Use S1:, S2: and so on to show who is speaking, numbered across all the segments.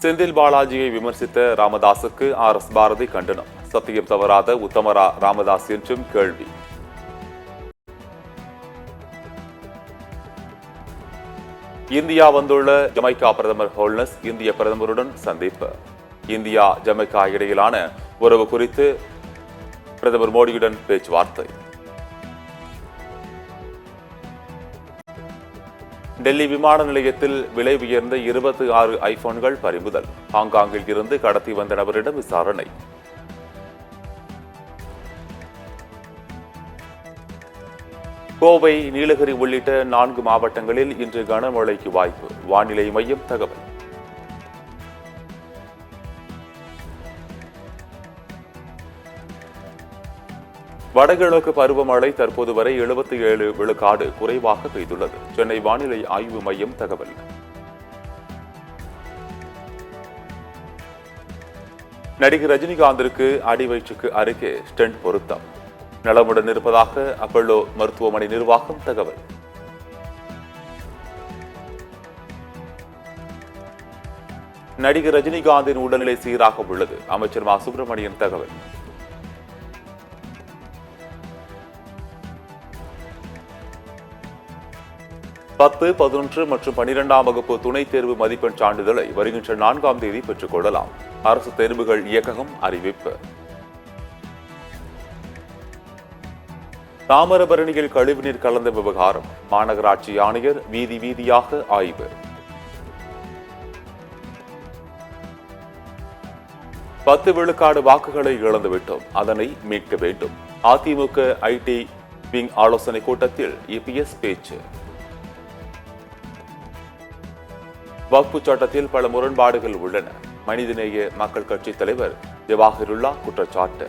S1: செந்தில் பாலாஜியை விமர்சித்த ராமதாசுக்கு RS பாரதி கண்டனம். சத்தியம் தவறாத உத்தமரா ராமதாஸ் என்றும் கேள்வி. இந்தியா வந்துள்ள ஜமைக்கா பிரதமர் ஹோல்னஸ் இந்திய பிரதமருடன் சந்திப்பு. இந்தியா ஜமைக்கா இடையிலான உறவு குறித்து பிரதமர் மோடியுடன் பேச்சுவார்த்தை. டெல்லி விமான நிலையத்தில் விலை உயர்ந்த 26 ஐபோன்கள் பறிமுதல். ஹாங்காங்கில் இருந்து கடத்தி வந்த நபரிடம் விசாரணை. கோவை, நீலகிரி உள்ளிட்ட 4 மாவட்டங்களில் இன்று கனமழைக்கு வாய்ப்பு. வானிலை மையம் தகவல். வடகிழக்கு பருவமழை தற்போது வரை 77 விழுக்காடு குறைவாக பெய்துள்ளது. சென்னை வானிலை ஆய்வு மையம் தகவல். நடிகர் ரஜினிகாந்திற்கு அடிவயிற்றுக்கு அருகே ஸ்டென்ட் பொருத்தம். நலமுடன் இருப்பதாக அப்பல்லோ மருத்துவமனை நிர்வாகம் தகவல். நடிகர் ரஜினிகாந்தின் உடல்நிலை சீராக உள்ளது. அமைச்சர் மா சுப்பிரமணியன் தகவல். பத்து, 11 மற்றும் 12ஆம் வகுப்பு துணைத் தேர்வு மதிப்பெண் சான்றிதழை வருகின்ற 4ஆம் தேதி பெற்றுக் கொள்ளலாம். அரசு தேர்வுகள் இயக்ககம் அறிவிப்பு. தாமிரபரணியில் கழிவுநீர் கலந்த விவகாரம். மாநகராட்சி ஆணையர் வீதி வீதியாக ஆய்வு. 10 விழுக்காடு வாக்குகளை இழந்துவிட்டோம், அதனை மீட்க வேண்டும். அதிமுக IT விங் ஆலோசனை கூட்டத்தில் EPS பேச்சு. வக்பு சட்டத்தில் பல முரண்பாடுகள் உள்ளன. மனிதநேய மக்கள் கட்சி தலைவர் ஜவாஹிருல்லா குற்றச்சாட்டு.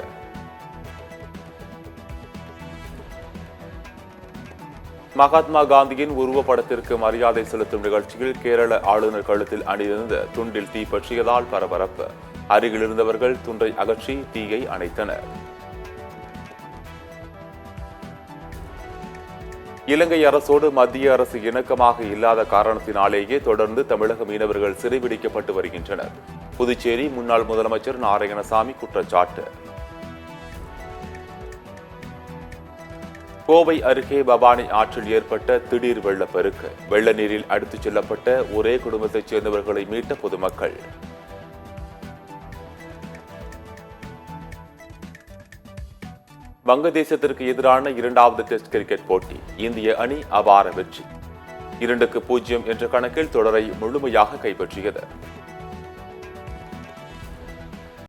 S1: மகாத்மா காந்தியின் உருவப்படத்திற்கு மரியாதை செலுத்தும் நிகழ்ச்சியில் கேரள ஆளுநர் கழுத்தில் அணிந்திருந்த துண்டில் தீ பற்றியதால் பரபரப்பு. அருகில் இருந்தவர்கள் துண்டை அகற்றி தீயை அணைத்தனர். இலங்கை அரசோடு மத்திய அரசு இணக்கமாக இல்லாத காரணத்தினாலேயே தொடர்ந்து தமிழக மீனவர்கள் சிறைபிடிக்கப்பட்டு வருகின்றனர். புதுச்சேரி முன்னாள் முதலமைச்சர் நாராயணசாமி குற்றச்சாட்டு. கோவை அருகே பவானி ஆற்றில் ஏற்பட்ட திடீர் வெள்ளப்பெருக்கு. வெள்ள நீரில் அடித்துச் செல்லப்பட்ட ஒரே குடும்பத்தைச் சேர்ந்தவர்களை மீட்ட பொதுமக்கள். வங்கதேசத்திற்கு எதிரான 2வது டெஸ்ட் கிரிக்கெட் போட்டி. இந்திய அணி அபார வெற்றி. 2-0 என்ற கணக்கில் தொடரை முழுமையாக கைப்பற்றியது.